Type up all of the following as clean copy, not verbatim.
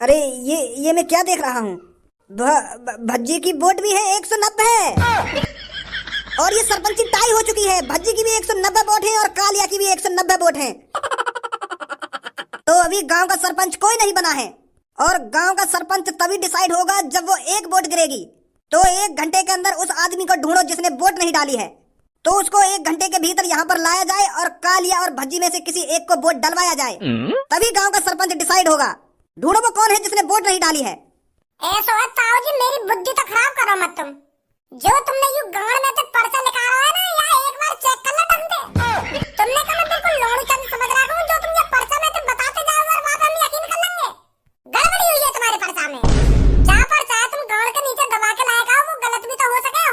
अरे ये मैं क्या देख रहा हूँ? भज्जी की वोट भी है 190 है। और ये सरपंची टाई हो चुकी है। भज्जी की भी 190 वोट है और कालिया की भी 190 वोट है। तो अभी गांव का सरपंच कोई नहीं बना है। और गांव का सरपंच तभी डिसाइड होगा जब वो एक वोट गिरेगी। तो 1 घंटे के अंदर उस आदमी को ढूंढो जिसने वोट नहीं डाली है। तो उसको 1 घंटे के भीतर यहाँ पर लाया जाए और कालिया और भज्जी में से किसी एक को वोट डलवाया जाए। तभी गांव का सरपंच डिसाइड होगा। ढूंढो वो कौन है जिसने वोट नहीं डाली है। ऐसा है ताऊ जी, मेरी बुद्धि तो खराब करो मत तुम। जो तुमने यू गांव में से पर्चा निकाला है ना, या एक बार चेक कर लो ढंग से। तुमने कहा मैं बिल्कुल लोड़ी चंद समझ रहा हूँ। जो तुम ये पर्चा में तुम बताते जाओगे और वहाँ पे हम यकीन कर लेंगे। गड़बड़ी हुई है तुम्हारे पर्चा में। जहाँ पर्चा है तुम गांव के नीचे दबा के लाए का, वो गलत भी तो हो सके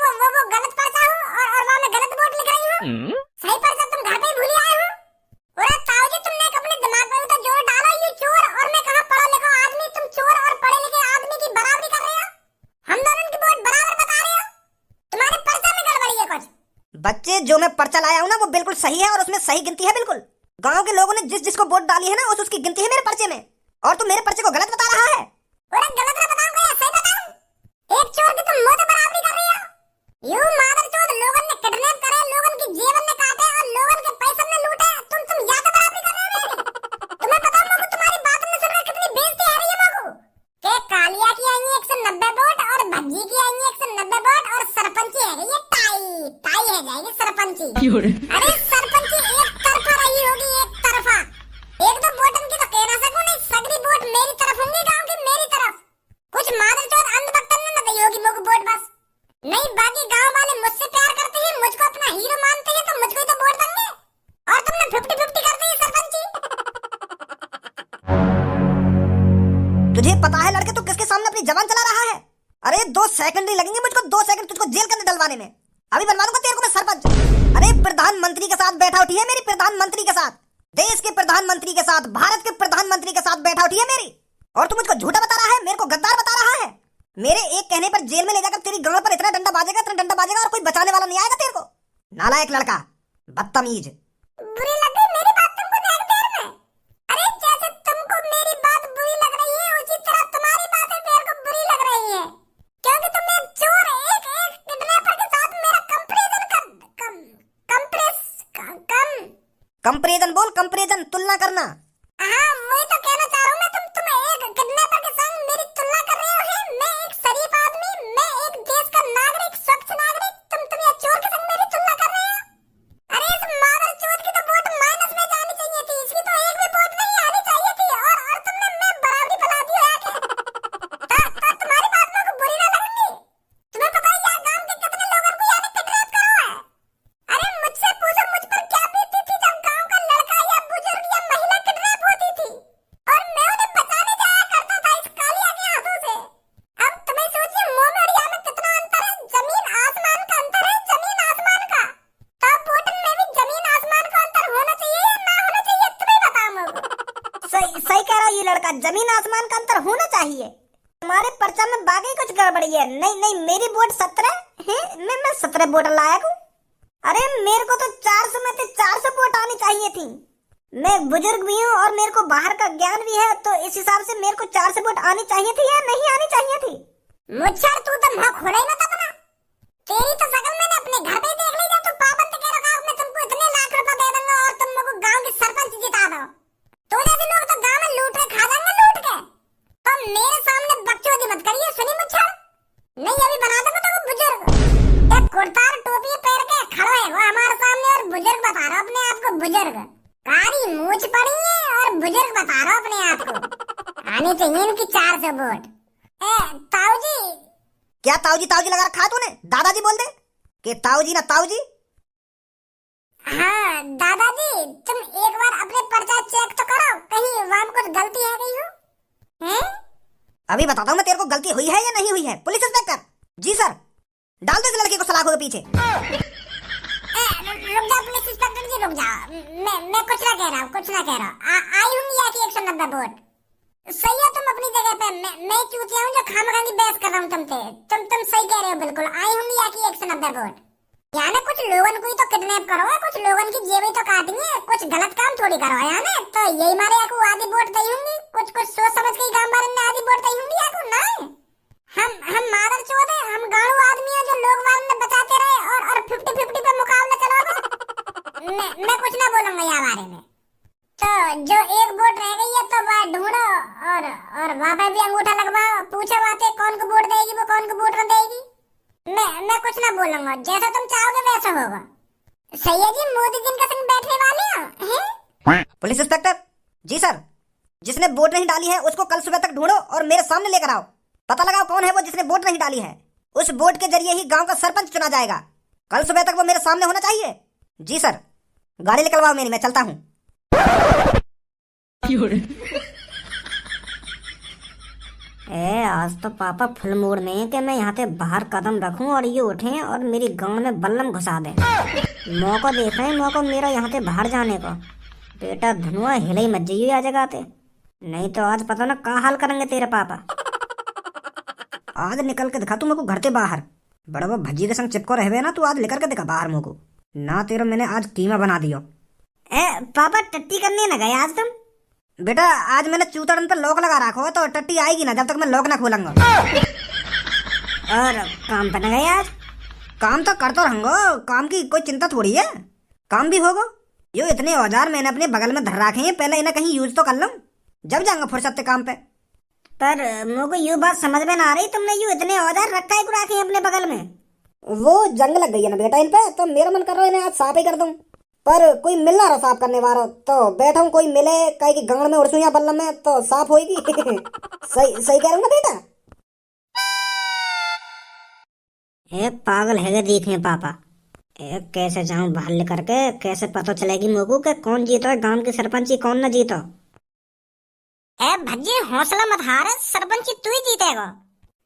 वो गलत पर्चा हो और वहाँ में गलत वोट लिख रही हूँ। सही पर्चा तुम घर पे भूल आए हो। और ताऊ जी तुमने अपने दिमाग में तो जोर डाला। ये चोर और मैं कहाँ पढ़ा लिखा आदमी, तुम चोर और पढ़े लिखे आदमी की बराबरी कर रहे हो। हम दोनों की वोट बराबर बता रहे हो। तुम्हारे पर्चा में गड़बड़ी है कुछ। बच्चे, जो मैं पर्चा लाया हूँ ना वो बिल्कुल सही है और उसमें सही गिनती है। बिल्कुल गांव के लोगों ने जिस जिसको वोट डाली है ना उसकी गिनती है मेरे पर्चे में। और तू मेरे पर्चे को गलत बता रहा है। और गलत ना बताऊंगा या सही बताऊं? एक चोर की तुम मुंह से बराबरी कर रही हो। यू मादरचोद, लोगों ने किडनैप करे, लोगों की जेवन में काटे और लोगों के पैसे में लूटे। तुम या तो बराबरी कर रहे हो मेरी। तुम्हें पता है मगू, तुम्हारी बात में सुन रहे कितनी बेइज्जती है रही है मगू। के कालिया की आएंगी 190 वोट और भज्जी की आएंगी 190 वोट और सरपंची है ये टाई है जाएगी सरपंची। अरे सरपंची एक तरफा रही होगी, एक तरफा। एक दो वोट की तो कह ना सकूं, नहीं सगरी वोट मेरी तरफ होंगी, गांव की मेरी तरफ। कुछ मादरचोद अंधभक्तन ने दई होगी मुझको वोट बस। नहीं, बाकी गांव वाले मुझसे प्यार करते हैं, मुझको अपना हीरो मानते हैं, तो मुझको ही तो वोट देंगे। और तुमने 50-50 कर दी सरपंची। तुझे पता है लड़के तू किसके सामने अपनी जबान चला रहा है? अरे 2 सेकंड नहीं लगेंगे मुझको, 2 सेकंड तुझको जेल के अंदर डलवाने में। अभी बनवा दूंगा तेरे को मैं सरपंच। अरे प्रधानमंत्री के साथ बैठा उठी है मेरी, प्रधानमंत्री के साथ, देश के प्रधानमंत्री के साथ, भारत के प्रधानमंत्री के साथ बैठा उठी है मेरी। और तू मुझको झूठा बता रहा है, मेरे को गद्दार बता रहा है। मेरे एक कहने पर जेल में ले जाकर तेरी गांड पर इतना डंडा बाजेगा और कोई बचाने वाला नहीं आएगा तेरे को। नालायक लड़का, बदतमीज। बुरी लग गई मेरी बात तुमको देख देर में? अरे जैसे तुमको मेरी बात बुरी लग रही है, उसी तरह तुम्हारी बातें मेरे को बुरी लग रही है। क्योंकि तुमने चोर एक किडनैपर के साथ मेरा कंपैरिजन बोल, कंपैरिजन, तुलना करना। हाँ, वही तो कहना चाह रहा हूँ मैं। तुम एक किडनैपर के संग मेरी तुलना कर रहे हो। मैं एक शरीफ आदमी, मैं एक देश का नागरिक, स्वच्छ नागरिक। तुम ये चोर के संग मेरी तुलना कर रहे हो। अरे इस मादरचोद की तो वोट माइनस में जानी चाहिए थी, इसकी तो एक भी वोट नहीं आनी चाहिए थी। और तुमने मैं बराबरी फैला दी है आके। तुम्हारी बात मेरे को बुरी ना लगेगी। तुम्हें पता है यहाँ गांव के कितने लोगों को यानी किडनैप करो है। अरे मुझसे पूछो मुझ पर क्या बीती थी जब गांव का लड़का या बुजुर्ग या महिला किडनैप होती थी और मैं उन्हें बचाने जाया करता था इस कालिया के हाथों से। अब तुम्हें सोचिए मोह में और यहाँ में कितना अंतर है। जमीन आसमान का अंतर है, जमीन आसमान का। तब वोट में भी जमीन आसमान का अंतर होना चाहिए या ना होना चाहिए, तुम्हें बताओ मुझे। सही कह रहा है ये लड़का, जमीन आसमान का अंतर होना चाहिए। तुम्हारे पर्चा में बाकी कुछ गड़बड़ी है। नहीं, मेरी वोट 17 है। मैं 17 वोट लाया हूँ। अरे मेरे को तो 400 में से 400 वोट आनी चाहिए थी। मैं बुजुर्ग भी हूँ और मेरे को बाहर का ज्ञान भी है, तो इस हिसाब से मेरे को 400 वोट आनी चाहिए थी या नहीं आनी चाहिए थी? मुझे तू तो मुंह खोला ही मत अपना। तेरी तो शकल मैंने अपने घर पे देख ली। जब तू पाबंद के रखा, मैं तुमको इतने लाख रुपए दे दूंगा और तुम मेरे को गांव की सरपंच जिता दो। तो जैसे लोग तो गांव में लूट के खा जाएंगे लूट के। तो मेरे सामने बकचोदी मत करिए, सुनी मुझे। नहीं अभी बना दूंगा तो बुजुर्ग। एक कुर्ता टोपी पहन के खड़ा है वो हमारे सामने और बुजुर्ग बता रहा अपने आप को। बुजुर्ग कारी मूछ पड़ी है और बुजुर्ग बता रहा अपने आप को। आनी चाहिए इनकी 400 वोट। ताऊ जी। क्या ताऊजी लगा रखा तूने? दादाजी बोल दे कि ताऊजी ना ताऊजी। हाँ दादाजी, तुम एक बार अपने पर्चा चेक तो करो, कहीं वहां कुछ गलती है नहीं हो। हैं? अभी बताता हूँ मैं तेरे को, गलती हुई है या नहीं हुई है। पुलिस इंस्पेक्टर जी सर, डाल दो इस लड़के को सलाखों के पीछे। रुक जाओ पुलिस इंस्पेक्टर जी, रुक जाओ। मैं कुछ ना कह रहा हूँ। आई होंगी यहाँ की 190 वोट। सही है तुम अपनी जगह पे। मैं चूतिया हूँ जो खामखा की बहस कर रहा हूँ तुमसे। तुम सही कह रहे हो बिल्कुल। आई होंगी यहाँ की 190 वोट। यहाँ ना कुछ लोगों को ही तो किडनैप करो है, कुछ लोगों की जेबें तो काटेंगे, कुछ गलत काम थोड़ी करो है यहाँ। तो यही मारे को आधी वोट दी होंगी। कुछ कुछ सोच समझ के गांव वाले ने आधी वोट दी होंगी आपको ना। हम मादर चोद है, हम गाड़ू आदमी है जो लोग वाले ने बचाते रहे और 50-50 पे मुकाबला चला। मैं कुछ ना बोलूंगा यहाँ बारे में। तो जो एक वोट रह गई है तो वह ढूंढो और वहाँ पे भी अंगूठा लगवाओ, पूछो बातें कौन को वोट देगी वो कौन को वोट न देगी। मैं कुछ ना बोलूंगा, जैसा तुम चाहोगे वैसा होगा। सही है जी, मोदी जी के संग बैठने वाले हैं। पुलिस इंस्पेक्टर जी सर, जिसने वोट नहीं डाली है उसको कल सुबह तक ढूंढो और मेरे सामने लेकर आओ। पता लगाओ कौन है वो जिसने वोट नहीं डाली है। उस वोट के जरिए ही गांव का सरपंच चुना जाएगा। कल सुबह तक वो मेरे सामने होना चाहिए। जी सर, गाड़ी निकलवाओ मेरी, मैं चलता हूँ। आज तो पापा फुल मूड में है कि मैं यहाँ पे बाहर कदम रखूं और ये उठे और मेरी गांव में बल्लम घुसा दे। मौका देख रहे हैं, मौका मेरा यहाँ पे बाहर जाने का। बेटा धनुआ हिले ही मत जाइए आ जगह पे, नहीं तो आज पता ना क्या हाल करेंगे तेरे पापा। आज निकल के दिखा तू मेरे को घर से बाहर। बड़ा वो भज्जी के संग चिपको रहे ना, तू आज लेकर के दिखा बाहर मेरे को ना। तेरा मैंने आज कीमा बना दियो। पापा टट्टी करने न गए आज तुम? बेटा आज मैंने चूतड़न पे लॉक लगा रखा हो तो टट्टी आएगी ना जब तक मैं लॉक ना खोलूंगा। और काम पे न गए आज? काम तो करता रहूंगा, काम की कोई चिंता थोड़ी है, काम भी होगा। यो इतने औजार मैंने अपने बगल में धर रखे हैं, पहले इन्हें कहीं यूज तो कर लूं, जब जाऊंगा फुर्सत से काम पे। पर मुझको ये बात समझ में ना आ रही, तुमने यूं इतने औजार रखा है रखे हैं अपने बगल में? वो जंग लग गई है ना बेटा इन पे, तो मेरा मन कर रहा है इन्हें आज साफ ही कर दूं। पर कोई मिल रहा साफ करने वाला तो बैठा हूँ, कोई मिले कहीं की गांड में उड़सू या बल्लम में तो साफ होएगी। सही सही कह रहा हूँ ना बेटा? पागल है देखे पापा, कैसे जाऊं बाहर लेकर के, कैसे पता चलेगी मोगू के कौन जीतो है गांव की सरपंची कौन न जीतो। भज्जी हौसला मत हार, सरपंची तू ही जीतेगा।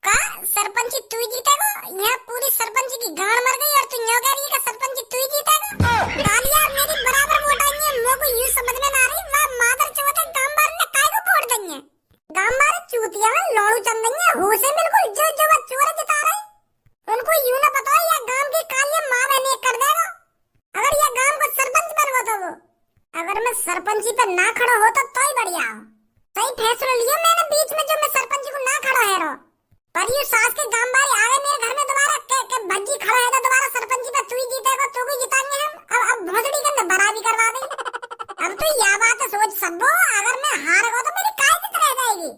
का सरपंची तू ही जीतेगा? यहाँ पूरी सरपंची की गांड मर गई और तू यहाँ कह रही है कि सरपंची तू ही जीतेगा। कालिया मेरी बराबर वोट आई है, मोगू यूं समझ में ना आ रही, वाह मादर चौथ है, गांव वाले ने काय को वोट दी है? गांव वाले चूतिया लौड़ू चंद गई है, होश है बिल्कुल, जो चोर जिता रहे उनको यूं ना पता है यह गांव की कालिया माँ बहन एक कर देगा। अगर यह गांव को सरपंच बनवा तो वो, अगर मैं सरपंची पे ना खड़ा होता तो ही बढ़िया। सही फैसला लिया मैंने बीच में जो मैं सरपंची को ना खड़ा है रो। पर ये सास के गांव वाले आ गए मेरे घर में दोबारा के भज्जी खड़ा है तो दोबारा सरपंची पे तू ही जीतेगा, तू ही जिताएंगे हम। अब भोसड़ी के बरा भी करवा दी। अब तो यह बात सोच सबो, अगर मैं हार गया तो मेरी काय जित रह जाएगी।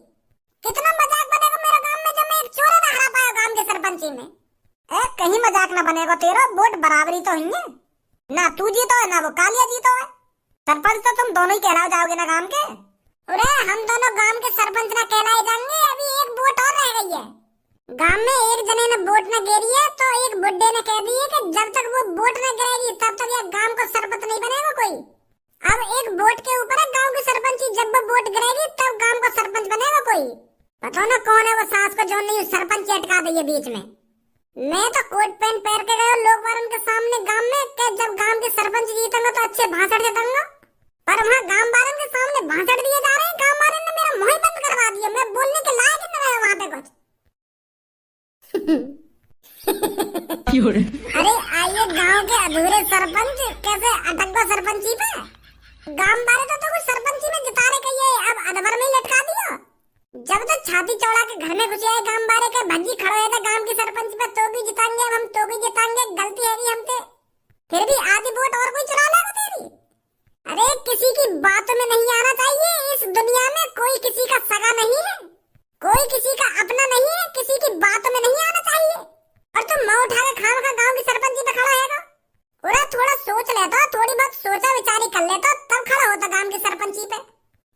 कितना मजाक बनेगा मेरे गांव में जब मैं एक चोर ना हरा पाया गांव के सरपंची में। कहीं मजाक ना बनेगा तेरा, वोट बराबरी तो ही है ना, तू जीतो है ना वो कालिया जीतो है। सरपंच तो तुम दोनों ही कहलाओ जाओगे ना गांव के। अरे हम दोनों गांव के सरपंच ना कहलाए जाएंगे, अभी एक वोट और रह गई है। गांव में एक जने ने वोट न गिरी है तो एक बुड्ढे ने कह दी है कि जब तक वो वोट न गिरेगी तब तक यह गांव का सरपंच नहीं बनेगा कोई। अब एक वोट के ऊपर है गांव की सरपंची, जब वो वोट गिरेगी तब गांव का सरपंच बनेगा कोई। पता ना कौन है वो सास को जो नहीं सरपंच अटका दी है बीच में। मैं तो कोट पैंट पहन के गया लोग वालों के सामने गांव में कि जब गांव के सरपंच जीतेंगे तो अच्छे भाषण दे दूंगा, पर वहाँ गांव वालों के सामने भाषण दिए जा रहे हैं। गांव वालों ने मेरा मुंह बंद करवा दिया, मैं बोलने के लायक नहीं रहा वहाँ पे कुछ। अरे आइए गांव के अधूरे सरपंच कैसे अटक गो सरपंची पे। गांव वाले तो कुछ सरपंची में जिताने के ये अब अधवर में लटका दिया। जब तक छाती चौड़ा के घर में घुसे आए गांव वाले के भज्जी खड़े हुए थे गांव की सरपंच पे, तो भी जिताएंगे हम, तो भी जिताएंगे, गलती है भी हमसे, फिर भी आधी वोट और कोई चुरा लेगा तेरी। अरे किसी की बात में नहीं आना चाहिए, इस दुनिया में कोई किसी का सगा नहीं है, कोई किसी का अपना नहीं है, किसी की बात में नहीं आना चाहिए। और तुम मुंह उठा के खाम खा गांव की सरपंची पे खड़ा हैगा। पूरा थोड़ा सोच लेता, थोड़ी बहुत सोचा विचारी कर लेता, तब खड़ा होता गांव की सरपंची पे।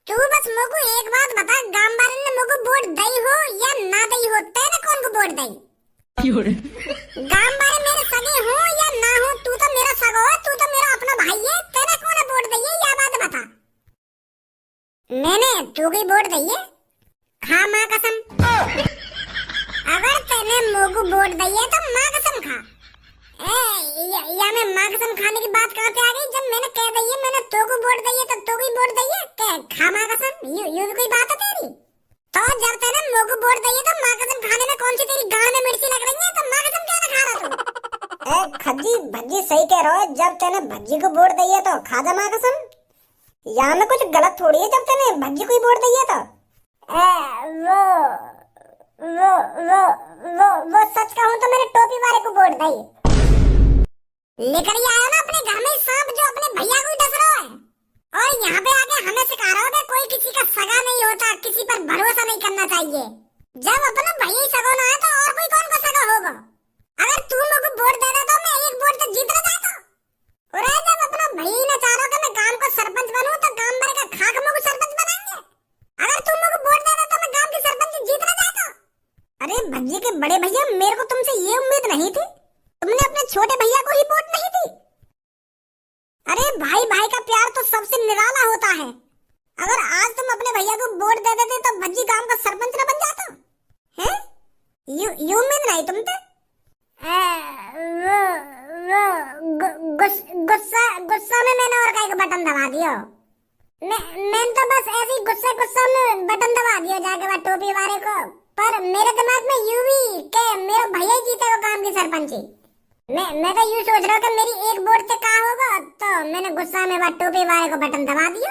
तू बस मुझको एक बात बता, गांव वाले ने मुझको वोट दी हो या ना दी हो, तेरे कौन को वोट दी? गांव वाले मेरे सगे हो या ना हो, तू तो मेरा सगा है, तू तो मेरा अपना भाई है, तेरे कौन वोट दी है यह बात बता। मैंने तू की वोट दी है, खा माँ कसम। अगर तेने मुझको वोट दी है तो माँ कसम खा। या मैं माँ कसम खाने की बात कहाँ से आ गई, जब मैंने कह दी है मैंने तो को वोट दी है तो तो की वोट दी है, खा माँ कसम, ये भी कोई बात है तेरी? तो जब तेने मुझको वोट दी है तो माँ कसम खाने में कौन सी तेरी गांड में मिर्ची लग रही है, तो माँ कसम क्या खा रहा तू? खज्जी भज्जी सही कह रहा है, जब तेने भज्जी को वोट दी है तो खा जा माँ कसम। यहाँ में कुछ गलत थोड़ी है, जब तेने भज्जी को वोट दी है तो वो वो वो वो सच कहूं तो मैंने टोपी वाले को वोट दी। लेकर ही आया ना अपने घर में सांप जो अपने भैया को ही डस रहा है, और यहाँ पे आके हमें सिखा रहा है कोई किसी का सगा नहीं होता, किसी पर भरोसा नहीं करना चाहिए। जब अपना भैया ही सगा ना है तो और कोई कौन का सगा होगा। अगर तू मुझे वोट दे देता मैं एक वोट से जीत जाता। और जब अपना भैया ही ना चाह रहा कि मैं गांव का सरपंच बनूं तो गांव भर का खाक मुझे सरपंच बनाएंगे। अगर तू मुझे वोट दे देता मैं गांव की सरपंच जीत जाता। अरे भज्जी के बड़े भैया, मेरे को तुमसे ये उम्मीद नहीं थी, तुमने अपने छोटे भैया को ही वोट नहीं दी। अरे भाई भाई का प्यार तो सबसे निराला होता है। अगर आज तुम अपने भैया को वोट दे देते तो भज्जी गांव का सरपंच न बन जाता है। यू उम्मीद नहीं तुम पे। गुस्सा गुस्सा में मैंने और का बटन दबा दिया। मैं तो बस ऐसे ही गुस्सा में बटन दबा दिया जाके बाद टोपी वाले को। पर मेरे दिमाग में यूं ही के मेरा भैया ही जीतेगा गांव की सरपंची। मैं तो यूं सोच रहा हूँ कि मेरी एक वोट से क्या होगा, तो मैंने गुस्सा में बाद टोपी वाले को बटन दबा दिया।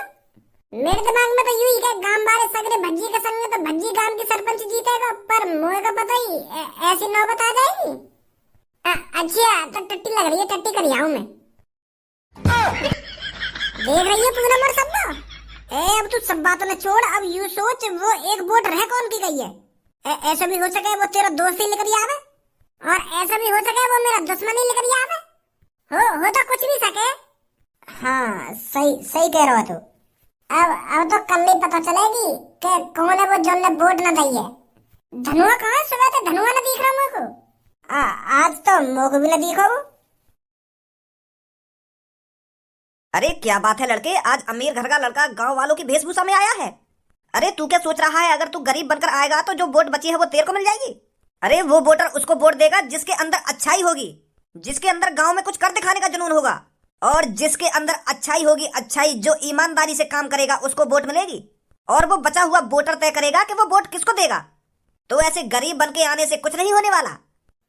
मेरे दिमाग में तो यूं ही के गांव वाले सगरे भज्जी के संग में तो भज्जी गांव की सरपंच जीतेगा। पर मुझे का पता ही ऐसी नौबत आ जाएगी। अच्छा तो टट्टी लग रही है, टट्टी कर आऊं मैं। देख रही है पूनम और सब। अब तू सब बातों ने छोड़, अब यूं सोच वो एक वोट रह कौन की गई है। ऐसा भी हो सके वो तेरा दोस्त ही लेकर आवे, और ऐसा भी हो सके वो मेरा दुश्मन ही लेकर आवे। हो तो कुछ भी सके। हाँ सही सही कह रहा है तू। अब तो कल ही पता चलेगी कि कौन है वो जो ने वोट न दी है। धनुआ कहाँ है? सुबह से धनुआ न दिख रहा मेरे को। आज तो मोक भी न दिखो। अरे क्या बात है लड़के, आज अमीर घर का लड़का गांव वालों की वेशभूषा में आया है। अरे तू क्या सोच रहा है, अगर तू गरीब बनकर आएगा तो जो वोट बची है वो तेरे को मिल जाएगी। अरे वो वोटर उसको वोट देगा जिसके अंदर अच्छाई होगी, जिसके अंदर गांव में कुछ कर दिखाने का जुनून होगा, और जिसके अंदर अच्छाई होगी, अच्छाई जो ईमानदारी से काम करेगा उसको वोट मिलेगी। और वो बचा हुआ वोटर तय करेगा कि वो वोट किसको देगा। तो ऐसे गरीब बन के आने से कुछ नहीं होने वाला।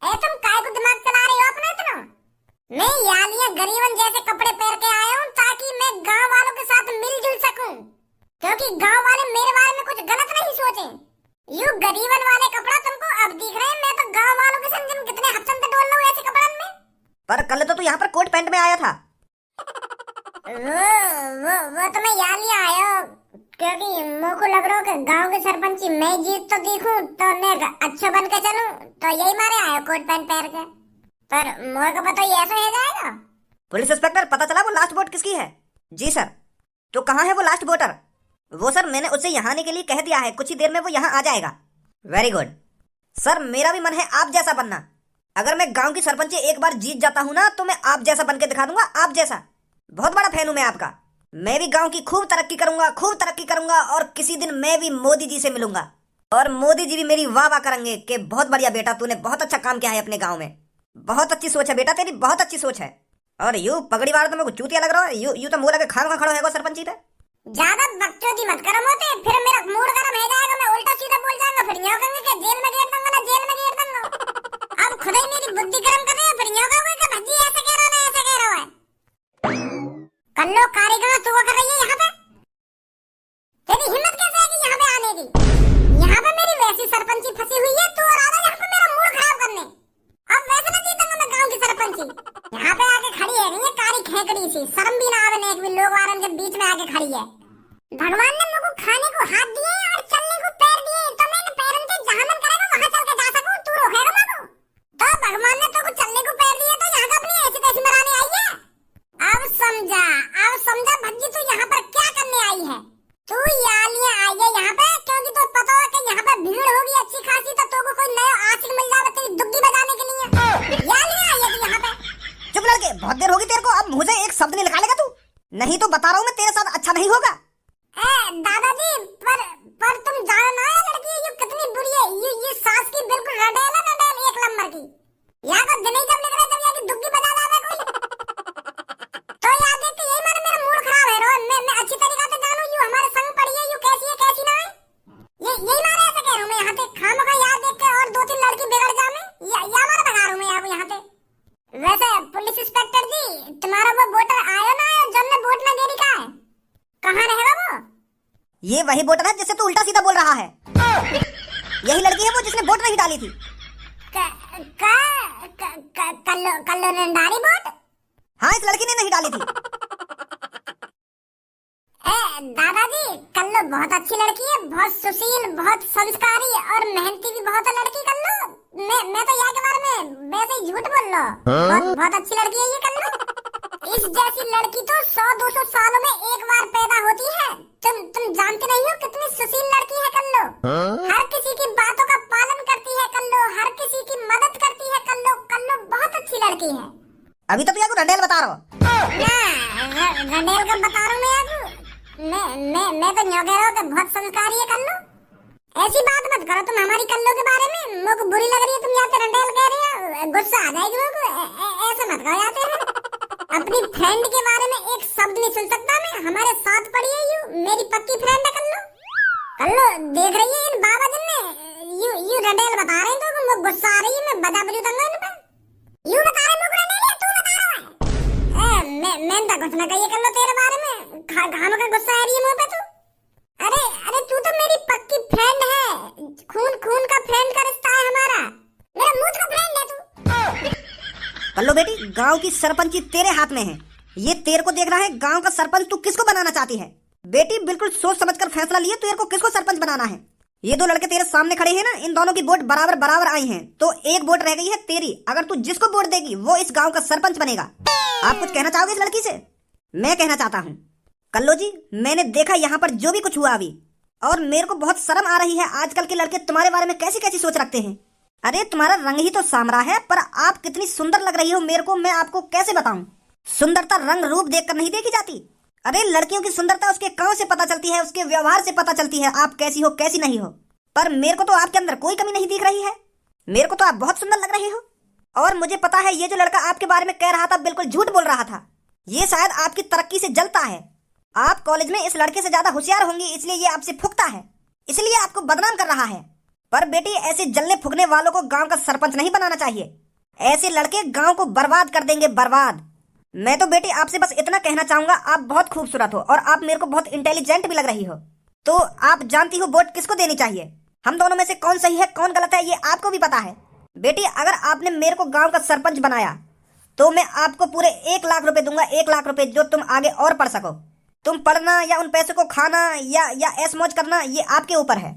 तुम काय को दिमाग चला रहे हो अपना इतना? मैं यालियां गरीबन जैसे कपड़े पहन के आया हूँ ताकि मैं गांव वालों के साथ मिलजुल सकूं, क्योंकि गांव वाले मेरे बारे में कुछ गलत नहीं सोचे। यू गरीबन वाले कपड़ा तुमको अब दिख रहे हैं, मैं तो गांव वालों के संग कितने हफ्तन पे डोल रहा हूँ ऐसे कपड़न में। पर कल तो तू यहाँ पर कोट पैंट में आया था। वो तो मैं यालियां आया क्योंकि मेरे को लग रहा है कि गांव के सरपंच मैं जीत तो दिखूं तो मैं अच्छा बन के चलूं, तो यही मारे आया कोट पैंट पहन के। पर मोर को पता ही ऐसा हो जाएगा। पुलिस इंस्पेक्टर, पता चला वो लास्ट वोट किसकी है? जी सर। तो कहाँ है वो लास्ट वोटर? वो सर मैंने उससे यहाँ आने के लिए कह दिया है, कुछ ही देर में वो यहाँ आ जाएगा। वेरी गुड सर, मेरा भी मन है आप जैसा बनना। अगर मैं गांव की सरपंच एक बार जीत जाता हूँ ना तो मैं आप जैसा बन के दिखा दूंगा, आप जैसा। बहुत बड़ा फैन हूँ मैं आपका। मैं भी गांव की खूब तरक्की करूंगा और किसी दिन मैं भी मोदी जी से मिलूंगा और मोदी जी भी मेरी वाह वाह करेंगे कि बहुत बढ़िया बेटा, तूने बहुत अच्छा काम किया है अपने गांव में। बहुत अच्छी सोच है बेटा तेरी, बहुत अच्छी सोच है। और यू पगड़ी वाला तो मेरे को चूतिया लग रहा है। यू तो मुंह लगे खान खड़ा है सरपंची पे। ज्यादा बकचोदी मत करो मोते, फिर मेरा मूड गरम हो जाएगा, मैं उल्टा सीधा बोल जाऊंगा, फिर यूं कहेंगे कि जेल में गेर दूंगा ना, जेल में गेर दूंगा। अब खुद ही मेरी बुद्धि गरम कर रहे हो, फिर यूं कहोगे कि भज्जी ऐसे कह रहा है, ऐसे कह रहा है। कल्लो कारीगर तू कर रही है यहाँ पे? तेरी हिम्मत कैसे है कि यहाँ पे आने की? यहाँ पे मेरी वैसी सरपंची फंसी हुई है, तू और आजा यहाँ पे मेरा मूड खराब करने। अब वैसे ना जीतूंगा मैं गांव की सरपंची। यहाँ पे आके खड़ी है नहीं कारी खेकड़ी सी, शर्म भी ना आवे, एक भी लोग वारन के बीच में आके खड़ी है। भगवान ने मुझको खाने को हाथ दिए और चलने को पैर दिए, तो मैंने पैरन के जहाँ मन करेगा वहाँ चल के जा सकूं, तू रोकेगा मुझको? तो भगवान ने तो कुछ चलने को पैर दिए तो यहाँ का अपनी ऐसी तैसी मराने आई है। अब समझा भज्जी तू यहाँ पर क्या करने आई है। तू यालियां आई है यहाँ पे क्योंकि तो पता है कि यहाँ पे भीड़ होगी अच्छी खासी, तो तुमको कोई नया आशिक मिल जाए तेरी दुग्गी बजाने के लिए। यालियां आई है तू यहाँ पे। चुप लड़के, बहुत देर होगी तेरे को, अब मुझे एक शब्द नहीं निकालेगा तू, नहीं तो बता रहा हूँ मैं तेरे साथ अच्छा नहीं होगा। दादाजी पर तुम जानो ना ये लड़की ये कितनी बुरी है। ये सास की बिल्कुल रडेल है, रडेल एक नंबर की। यहाँ का दिन ही जब निकले जब यहाँ की दुग्गी बजा जावे कोई, तो याद देख के यही मेरा मूड खराब है। रोहन मैं अच्छी तरीके से जानू यू हमारे संग पड़ी है, यू कैसी है कैसी ना है, यही मारे ऐसे कह रहा हूँ मैं यहाँ पे। खामखा याद देख के और 2-3 लड़की बिगड़ जावे, या मारे बता रहा हूँ मैं यहाँ पे। वैसे पुलिस इंस्पेक्टर जी, तुम्हारा वो वोटर आयो ना आयो, जब ने वोट ना देरी का है, कहाँ रहेगा वो? ये वही वोटर है जिससे तू उल्टा सीधा बोल रहा है। यही लड़की है वो जिसने वोट नहीं डाली थी। कल्लो ने डाली वोट? हाँ, इस लड़की ने नहीं डाली थी। दादाजी, कल्लो बहुत अच्छी लड़की है, बहुत सुशील, बहुत संस्कारी और मेहनती भी बहुत है लड़की कल्लो। मैं तो यहाँ के बारे में वैसे ही झूठ बोल रहा हूँ। बहुत अच्छी लड़की है ये कल्लो। इस जैसी लड़की तो 100-200 सालों में एक बार पैदा होती है। तुम जानते नहीं हो कितनी सुशील लड़की है कल्लो। हर किसी की बातों का पालन करती है कल्लो, हर किसी की मदद करती है कल्लो। कल्लो बहुत अच्छी लड़की है। अभी तो तुझे रंडेल बता रहा हूँ। रंडेल का बता रहा हूँ मैं तो न्यों कह रहा हूँ कि बहुत संस्कारी है कल्लो। ऐसी बात मत करो तुम हमारी कल्लो के बारे में। मुझको बुरी लग रही है तुम यहाँ पे रंडेल कह रहे हो, गुस्सा आ जाएगी मुझको। ऐसे मत कहो यहाँ पे। अपनी फ्रेंड के बारे में एक शब्द नहीं सुन सकता मैं। हमारे साथ पड़ी है यू, मेरी पक्की फ्रेंड है कल्लो। कल्लो देख रही है इन बाबा जन ने यू रंडेल बता रहे हैं तो मुझको गुस्सा आ रही है। मैं बता बजू दूंगा इन पे। यू बता रहे मुझको रंडेल, तू बता रहा है। मैं तो कुछ ना कहिए कल्लो तेरे बारे में। घाम का गुस्सा आ रही है मुझ पे तू। अरे तू तो मेरी पक्की फ्रेंड है। खून का फ्रेंड का रिश्ता है हमारा। मेरा मुंह का फ्रेंड है तू। कल्लो बेटी, गांव की सरपंची तेरे हाथ में है। ये तेरे को देखना है गांव का सरपंच तू किसको बनाना चाहती है। बेटी बिल्कुल सोच समझकर फैसला लिए तेरे को किसको सरपंच बनाना है। ये दो लड़के तेरे सामने खड़े हैं ना, इन दोनों की वोट बराबर आई हैं, तो एक वोट रह गई है तेरी। अगर तू जिसको वोट देगी वो इस गांव का सरपंच बनेगा। आप कुछ कहना चाहोगे इस लड़की से? मैं कहना चाहता हूँ कल्लो जी, मैंने देखा यहाँ पर जो भी कुछ हुआ अभी, और मेरे को बहुत शर्म आ रही है। आजकल के लड़के तुम्हारे बारे में कैसी कैसी सोच रखते हैं। अरे तुम्हारा रंग ही तो सामरा है, पर आप कितनी सुंदर लग रही हो मेरे को, मैं आपको कैसे बताऊं। सुंदरता रंग रूप देखकर नहीं देखी जाती। अरे लड़कियों की सुंदरता उसके काम से पता चलती है, उसके व्यवहार से पता चलती है, आप कैसी हो कैसी नहीं हो। पर मेरे को तो आपके अंदर कोई कमी नहीं दिख रही है। मेरे को तो आप बहुत सुंदर लग रही हो। और मुझे पता है ये जो लड़का आपके बारे में कह रहा था बिल्कुल झूठ बोल रहा था। ये शायद आपकी तरक्की से जलता है। आप कॉलेज में इस लड़के से ज्यादा होशियार होंगी, इसलिए ये आपसे फुकता है, इसलिए आपको बदनाम कर रहा है। पर बेटी ऐसे जलने फुकने वालों को गांव का सरपंच नहीं बनाना चाहिए। ऐसे लड़के गांव को बर्बाद कर देंगे, बर्बाद। मैं तो बेटी आपसे बस इतना कहना चाहूंगा, आप बहुत खूबसूरत हो और आप मेरे को बहुत इंटेलिजेंट भी लग रही हो। तो आप जानती हो वोट किसको देनी चाहिए। हम दोनों में से कौन सही है कौन गलत है ये आपको भी पता है। बेटी अगर आपने मेरे को गांव का सरपंच बनाया तो मैं आपको पूरे 1 लाख रुपए दूंगा, 1 लाख रुपए, जो तुम आगे और पढ़ सको। तुम पढ़ना या उन पैसों को खाना या ऐश मौज करना ये आपके ऊपर है।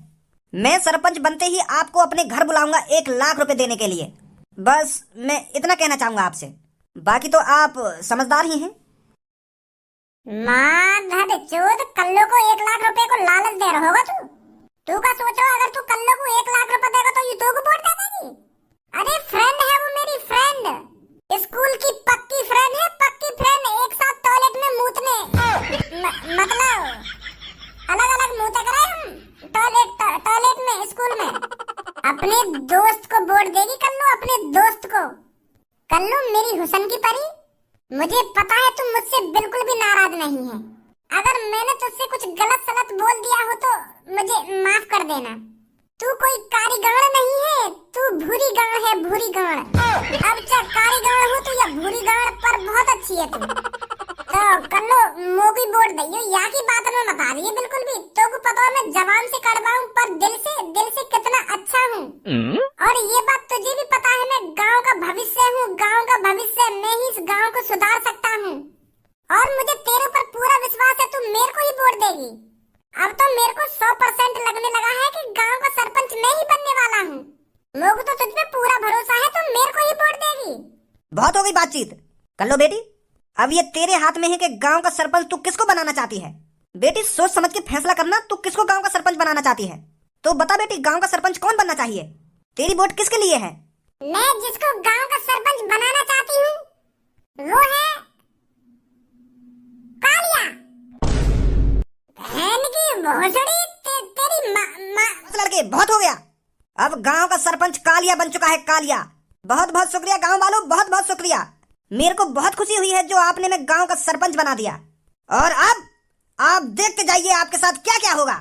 मैं सरपंच बनते ही आपको अपने घर बुलाऊंगा 1 लाख रुपए देने के लिए। बस मैं इतना कहना चाहूंगा आपसे, बाकी तो आप समझदार ही हैं। माधर चोद, कल्लो को 1 लाख रुपए को लालच दे रहा होगा तू का सोचो। अगर तू कल्लो को 1 लाख रुपए देगा तो ये तो को वोट दे देगी। अरे फ्रेंड है वो, मेरी फ्रेंड, स्कूल की पक्की फ्रेंड है, पक्की फ्रेंड। एक साथ टॉयलेट में मूतने मतलब अलग अलग मूते करे हम टॉयलेट में स्कूल में। अपने दोस्त को वोट देगी कल्लू, अपने दोस्त को। कल्लू मेरी हुसन की परी, मुझे पता है तुम मुझसे बिल्कुल भी नाराज नहीं है। अगर मैंने तुझसे कुछ गलत सलत बोल दिया हो तो मुझे माफ कर देना। तू कोई कारी गाड़ नहीं है, तू भूरी गाड़ है, भूरी गाड़। अब चाहे कारी गाड़ हो तू या भूरी गाड़, पर बहुत अच्छी है तू। तो कल्लो मोगी वोट दइयो, यहाँ की बात में मत आ रही है बिल्कुल भी। तो को पता है मैं जबान से कड़वा हूँ पर दिल से कितना अच्छा हूँ। और ये बात तुझे भी पता है मैं गाँव का भविष्य हूँ, गाँव का भविष्य। मैं ही इस गाँव को सुधार सकता हूँ और मुझे तेरे ऊपर पूरा विश्वास है, तू मेरे को ही वोट देगी। अब तो मेरे को 100% लगने लगा है कि गांव का सरपंच मैं ही बनने वाला हूँ। लोग तो तुझ पे पूरा भरोसा है, तो मेरे को ही वोट देगी। बहुत हो गई बातचीत। कल्लो बेटी अब ये तेरे हाथ में है कि गांव का सरपंच तू किसको बनाना चाहती है। बेटी सोच समझ के फैसला करना, तू किसको गांव का सरपंच बनाना चाहती है। तो बता बेटी गांव का सरपंच कौन बनना चाहिए। तेरी वोट किसके लिए है। मैं जिसको गांव का सरपंच बनाना चाहती हूँ वो है कालिया। बहन की भोसड़ी तेरी माँ। लड़के बहुत हो गया। अब गांव का सरपंच कालिया बन चुका है, कालिया। बहुत बहुत शुक्रिया गांव वालों, बहुत बहुत शुक्रिया। मेरे को बहुत खुशी हुई है जो आपने मैं गांव का सरपंच बना दिया। और अब आप देखते जाइए आपके साथ क्या क्या होगा।